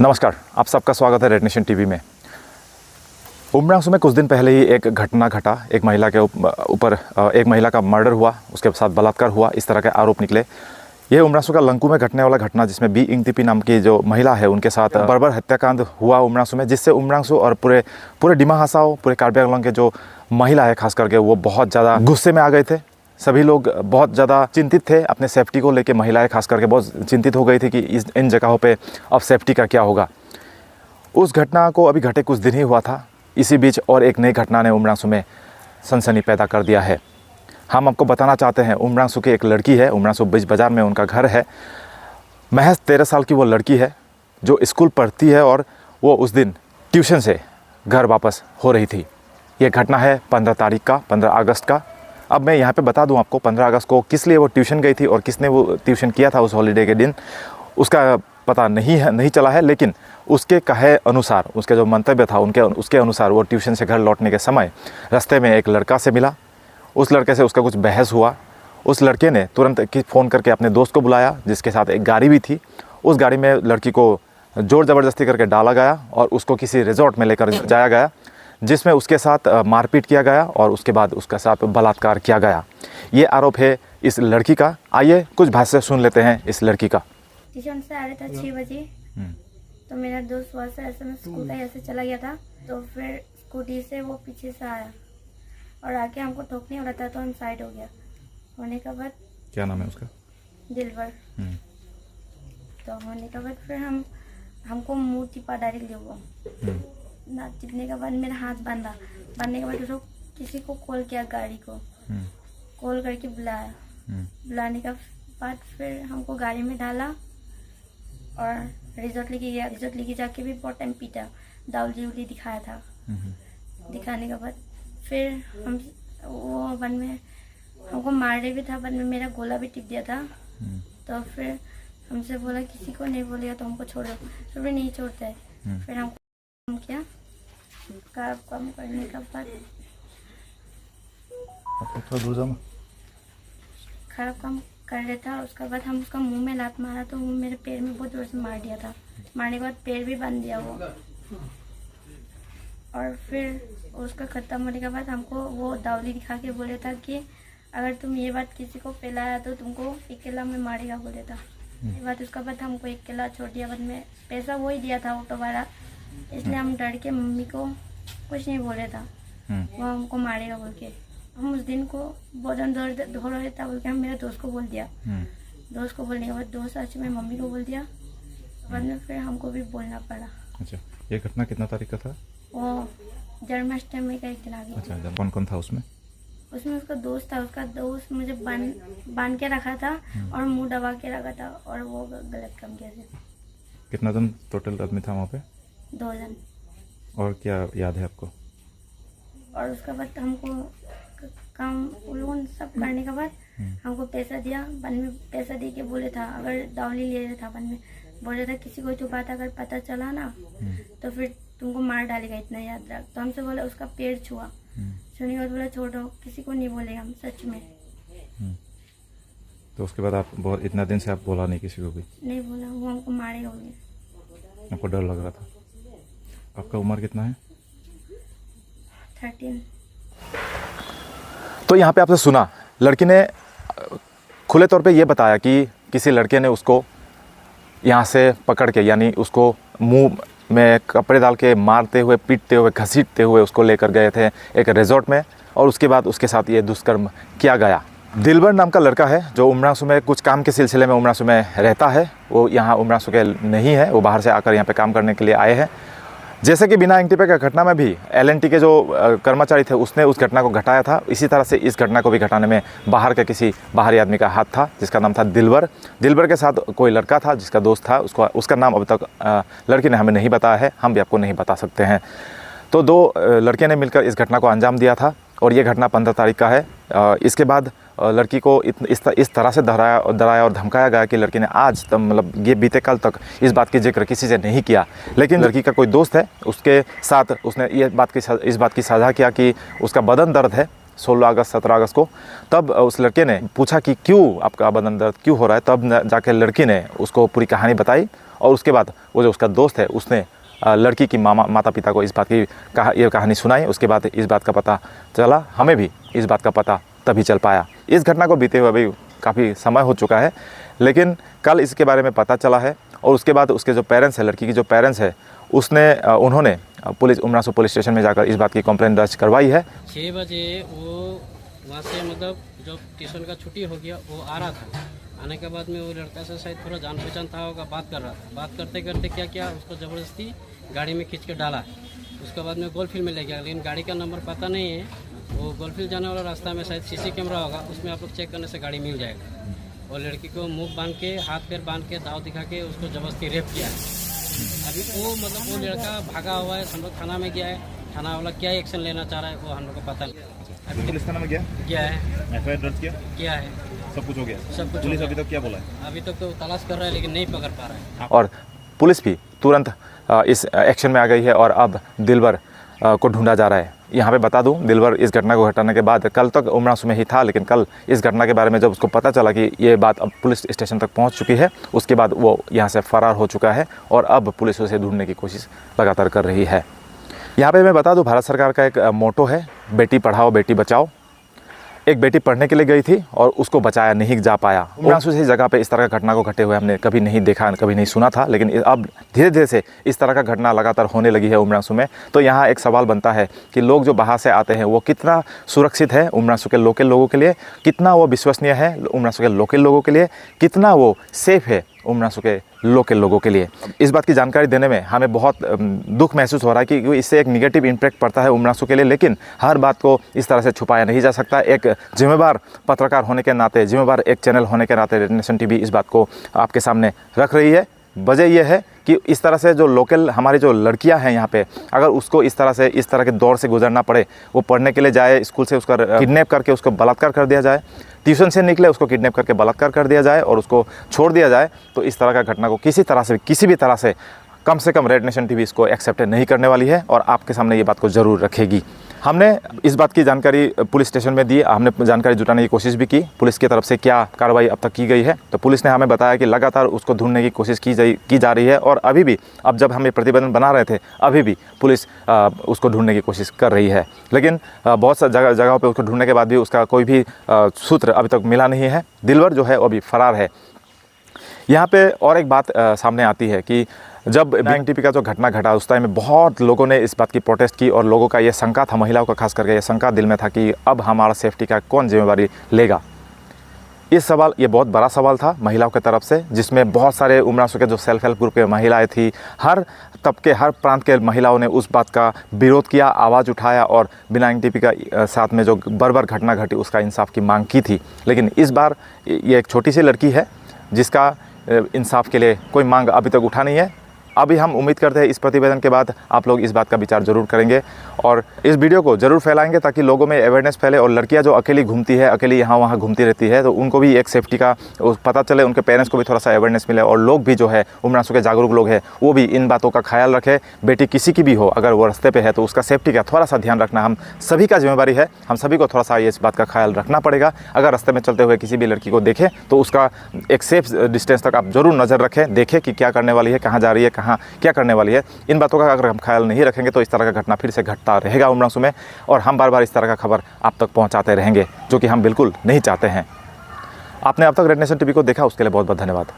नमस्कार, आप सबका स्वागत है रेड नेशन टीवी में। उमरांसू में कुछ दिन पहले ही एक घटना घटा। एक महिला के ऊपर एक महिला का मर्डर हुआ, उसके साथ बलात्कार हुआ, इस तरह के आरोप निकले। यह उमरांसू का लंकू में घटने वाला घटना, जिसमें बी इंगतिपी नाम की जो महिला है उनके साथ बर्बर हत्याकांड हुआ उमरांसू में, जिससे उमरांसू और पूरे डिमा हासाओ, पूरे कार्बी आंगलॉन्ग के जो महिला है खास करके, वो बहुत ज़्यादा गुस्से में आ गए थे। सभी लोग बहुत ज़्यादा चिंतित थे अपने सेफ्टी को लेके। महिलाएं खास करके बहुत चिंतित हो गई थी कि इन जगहों पे अब सेफ्टी का क्या होगा। उस घटना को अभी घटे कुछ दिन ही हुआ था, इसी बीच और एक नई घटना ने उमरांसू में सनसनी पैदा कर दिया है। हम आपको बताना चाहते हैं, उमरांसू की एक लड़की है, उमरांसू बीच बाज़ार में उनका घर है। महज 13 साल की वो लड़की है जो स्कूल पढ़ती है और वो उस दिन ट्यूशन से घर वापस हो रही थी। ये घटना है 15 अगस्त का। अब मैं यहाँ पे बता दूँ आपको 15 अगस्त को किस लिए वो ट्यूशन गई थी और किसने वो ट्यूशन किया था उस हॉलीडे के दिन, उसका पता नहीं चला है। लेकिन उसके कहे अनुसार, उसके जो मंतव्य था उसके अनुसार, वो ट्यूशन से घर लौटने के समय रास्ते में एक लड़का से मिला। उस लड़के से उसका कुछ बहस हुआ। उस लड़के ने तुरंत फ़ोन करके अपने दोस्त को बुलाया, जिसके साथ एक गाड़ी भी थी। उस गाड़ी में लड़की को ज़ोर ज़बरदस्ती करके डाला गया और उसको किसी रिजॉर्ट में लेकर जाया गया, जिसमें उसके साथ मारपीट किया गया और उसके बाद उसके साथ बलात्कार किया गया। ये आरोप है इस लड़की का। आइए कुछ भाष्य सुन लेते हैं इस लड़की का। ट्यूशन से आ रहे थे 6 बजे, तो मेरा दोस्त वहाँ से ऐसे में स्कूल का ऐसे चला गया था। तो फिर स्कूटी से वो पीछे से आया और आके हमको ठोकने वाला था, तो हम साइड हो गया। होने के बाद क्या नाम है उसका? दिलवर। तो होने के बाद फिर हमको मुँह टिपा डायरेक्टली वो ना टिपने के बाद मेरा हाथ बांधने के बाद उसको किसी को कॉल किया, गाड़ी को कॉल करके बुलाया। बुलाने का बाद फिर हमको गाड़ी में डाला और रिजॉर्ट लेके गया। रिजॉर्ट लेके जाके भी बहुत टाइम पीटा, दाउली उली दिखाया था। दिखाने के बाद फिर हम वो वन में हमको मार रहे भी था, वन में मेरा गोला भी टिप दिया था। तो फिर हमसे बोला किसी को नहीं बोलेगा तो हमको छोड़ो, तो फिर नहीं छोड़ता है। फिर हमको किया काम करने का बाद खराब काम कर रहा था। उसके बाद हम उसका मुंह में लात मारा, तो वो मेरे पैर में बहुत जोर से मार दिया था। मारने के बाद पैर भी बांध दिया वो। और फिर उसका ख़त्म होने के बाद हमको वो दावली दिखा के बोले था कि अगर तुम ये बात किसी को फैलाया तो तुमको अकेला में मारेगा बोले था। ये बात उसके बाद हमको अकेला छोड़ दिया। बाद में पैसा वो ही दिया था ऑटो वाला, इसलिए हम डर के मम्मी को कुछ नहीं बोले था, वो हमको मारेगा बोल के। हम उस दिन को बदन दर्द हो रहा था बोल के हम मेरे दोस्त को बोल दिया। दोस्त को बोलने के बाद दोस्त आज में मम्मी को बोल दिया। बाद में फिर हमको भी बोलना पड़ा। अच्छा, ये घटना कितना तारीख का था? वो जन्माष्टमी का एक दिन आ गया। अच्छा, कौन कौन था उसमें? उसमें उसका दोस्त था। उसका दोस्त मुझे बांध के रखा था और मुंह दबा के रखा था और वो गलत काम किया था। कितना जन टोटल आदमी था वहाँ पे? 2 जन। और क्या याद है आपको? और उसके बाद हमको काम उन सब करने के बाद हमको पैसा दिया। बन में पैसा दे के बोले था अगर दावली ले रहा था, बन में बोले था किसी को छुपाता अगर पता चला ना तो फिर तुमको मार डालेगा, इतना याद रख। तो हमसे बोला उसका पेड़ छुआ, छूने के बाद बोला छोड़ो किसी को नहीं बोलेगा हम, सच में। तो उसके बाद आप बहुत इतना दिन से आप बोला नहीं किसी को भी? नहीं बोला, वो हमको मारेगा बोले। आपको डर लग रहा था? आपका उम्र कितना है? 13। तो यहाँ पे आपने सुना, लड़की ने खुले तौर पे ये बताया कि किसी लड़के ने उसको यहाँ से पकड़ के, यानी उसको मुंह में कपड़े डाल के मारते हुए, पीटते हुए, घसीटते हुए उसको लेकर गए थे एक रिजॉर्ट में, और उसके बाद उसके साथ ये दुष्कर्म किया गया। दिलबर नाम का लड़का है जो उमरांसू में कुछ काम के सिलसिले में उमरांसू में रहता है। वो यहाँ उमरांसू के नहीं है, वो बाहर से आकर यहाँ पे काम करने के लिए आए हैं। जैसे कि बिना इंगतिपी का घटना में भी LNT के जो कर्मचारी थे उसने उस घटना को घटाया था, इसी तरह से इस घटना को भी घटाने में बाहर के किसी बाहरी आदमी का हाथ था, जिसका नाम था दिलबर। दिलबर के साथ कोई लड़का था जिसका दोस्त था, उसका नाम अभी तक लड़की ने हमें नहीं बताया है, हम भी आपको नहीं बता सकते हैं। तो 2 लड़के ने मिलकर इस घटना को अंजाम दिया था और ये घटना 15 तारीख का है। इसके बाद लड़की को इस तरह से डराया और धमकाया गया कि लड़की ने आज मतलब ये बीते कल तक इस बात की जिक्र किसी से नहीं किया। लेकिन लड़की का कोई दोस्त है, उसके साथ उसने इस बात की साझा किया कि उसका बदन दर्द है, 16 अगस्त 17 अगस्त को। तब उस लड़के ने पूछा कि क्यों आपका बदन दर्द क्यों हो रहा है। तब जाके लड़की ने उसको पूरी कहानी बताई और उसके बाद वो जो उसका दोस्त है उसने लड़की की माता पिता को इस बात की ये कहानी सुनाई। उसके बाद इस बात का पता चला, हमें भी इस बात का पता तभी चल पाया। इस घटना को बीते हुए अभी काफ़ी समय हो चुका है, लेकिन कल इसके बारे में पता चला है। और उसके बाद उसके जो पेरेंट्स है, लड़की की जो पेरेंट्स है, उन्होंने उमरासू पुलिस स्टेशन में जाकर इस बात की कंप्लेंट दर्ज करवाई है। 6 बजे वो वहाँ से मतलब जब ट्यूशन का छुट्टी हो गया वो आ रहा था। आने के बाद में वो लड़का से शायद थोड़ा जान पहचान था होगा, बात कर रहा था। बात करते करते क्या किया, उसको ज़बरदस्ती गाड़ी में खींच के डाला। उसके बाद में गोलफील्ड में ले गया, लेकिन गाड़ी का नंबर पता नहीं है। वो गोलफील्ड जाने वाला रास्ता में शायद सीसी कैमरा होगा, उसमें आप लोग चेक करने से गाड़ी मिल जाएगा। और लड़की को मुंह बांध के, हाथ पैर बांध के, दाव दिखा के उसको ज़बरदस्ती रेप किया है। अभी वो लड़का भागा हुआ है, हम लोग थाना में गया है। थाना वाला क्या एक्शन लेना चाह रहा है वो हम लोग को पता नहीं। अभी पुलिस थाना में गया है, एफआईआर दर्ज किया है, सब कुछ हो गया। सब कुछ पुलिस अभी तक क्या बोला है? अभी तक तो तलाश कर रहा है लेकिन नहीं पकड़ पा रहा है। और पुलिस भी तुरंत इस एक्शन में आ गई है और अब दिलवर को ढूंढा जा रहा है। यहाँ पे बता दूँ, दिलवर इस घटना को घटाने के बाद कल तक उमरासू में ही था, लेकिन कल इस घटना के बारे में जब उसको पता चला कि ये बात अब पुलिस स्टेशन तक पहुँच चुकी है, उसके बाद वो यहाँ से फरार हो चुका है और अब पुलिस उसे ढूंढने की कोशिश लगातार कर रही है। यहाँ पे मैं बता दूँ, भारत सरकार का एक मोटो है, बेटी पढ़ाओ बेटी बचाओ। एक बेटी पढ़ने के लिए गई थी और उसको बचाया नहीं जा पाया। उमरासू से इस जगह पे इस तरह का घटना को घटे हुए हमने कभी नहीं देखा, कभी नहीं सुना था, लेकिन अब धीरे धीरे से इस तरह का घटना लगातार होने लगी है उमरासू में। तो यहाँ एक सवाल बनता है कि लोग जो बाहर से आते हैं वो कितना सुरक्षित है उमरासू के लोकल लोगों के लिए, कितना वो विश्वसनीय है उमरासू के लोकल लोगों के लिए, कितना वो सेफ है उमरासू के लोकल लोगों के लिए। इस बात की जानकारी देने में हमें बहुत दुख महसूस हो रहा है कि इससे एक नेगेटिव इम्पैक्ट पड़ता है उमरासू के लिए, लेकिन हर बात को इस तरह से छुपाया नहीं जा सकता। एक जिम्मेदार पत्रकार होने के नाते, जिम्मेदार एक चैनल होने के नाते रेड नेशन टीवी इस बात को आपके सामने रख रही है। वजह यह है कि इस तरह से जो लोकल हमारी जो लड़कियां हैं यहाँ पे, अगर उसको इस तरह के दौर से गुजरना पड़े, वो पढ़ने के लिए जाए, स्कूल से उसका किडनैप करके उसको बलात्कार कर दिया जाए, ट्यूशन से निकले उसको किडनैप करके बलात्कार कर दिया जाए और उसको छोड़ दिया जाए, तो इस तरह का घटना को किसी भी तरह से कम रेड नेशन टीवी इसको एक्सेप्ट नहीं करने वाली है और आपके सामने ये बात को ज़रूर रखेगी। हमने इस बात की जानकारी पुलिस स्टेशन में दी, हमने जानकारी जुटाने की कोशिश भी की, पुलिस की तरफ से क्या कार्रवाई अब तक की गई है। तो पुलिस ने हमें बताया कि लगातार उसको ढूंढने की कोशिश की जा रही है और अभी भी, अब जब हम ये प्रतिवेदन बना रहे थे, अभी भी पुलिस उसको ढूंढने की कोशिश कर रही है। लेकिन बहुत सा जगहों पर उसको ढूंढने के बाद भी उसका कोई भी सूत्र अभी तक मिला नहीं है। दिलवर जो है वो अभी फरार है। यहाँ पे और एक बात सामने आती है कि जब BNTP का जो घटना घटा उस टाइम में बहुत लोगों ने इस बात की प्रोटेस्ट की और लोगों का ये शंका था, महिलाओं का खास करके ये शंका दिल में था कि अब हमारा सेफ्टी का कौन जिम्मेवारी लेगा। ये बहुत बड़ा सवाल था महिलाओं की तरफ से, जिसमें बहुत सारे उमरासू के जो सेल्फ हेल्प ग्रुप के महिलाएं थी, हर तबके हर प्रांत के महिलाओं ने उस बात का विरोध किया, आवाज़ उठाया और BNTP का साथ में जो बर्बर घटना घटी उसका इंसाफ की मांग की थी। लेकिन इस बार ये एक छोटी सी लड़की है जिसका इंसाफ के लिए कोई मांग अभी तक उठा नहीं है। अभी हम उम्मीद करते हैं इस प्रतिवेदन के बाद आप लोग इस बात का विचार ज़रूर करेंगे और इस वीडियो को ज़रूर फैलाएंगे ताकि लोगों में अवेयरनेस फैले। और लड़कियां जो अकेली घूमती है, अकेली यहाँ वहाँ घूमती रहती है, तो उनको भी एक सेफ्टी का पता चले, उनके पेरेंट्स को भी थोड़ा सा अवेयरनेस मिले और लोग भी जो है उमरासू के जागरूक लोग हैं वो भी इन बातों का ख्याल रखें। बेटी किसी की भी हो, अगर वो रास्ते पर है तो उसका सेफ्टी का थोड़ा सा ध्यान रखना हम सभी का जिम्मेवारी है। हम सभी को थोड़ा सा इस बात का ख्याल रखना पड़ेगा। अगर रास्ते में चलते हुए किसी भी लड़की को देखें तो उसका एक सेफ डिस्टेंस तक आप ज़रूर नज़र रखें, देखें कि क्या करने वाली है, कहाँ जा रही है, कहाँ क्या करने वाली है। इन बातों का अगर हम ख्याल नहीं रखेंगे तो इस तरह का घटना फिर से घटता रहेगा उमरासू में और हम बार बार इस तरह का खबर आप तक पहुंचाते रहेंगे, जो कि हम बिल्कुल नहीं चाहते हैं। आपने अब तक रेड नेशन टीवी को देखा, उसके लिए बहुत बहुत धन्यवाद।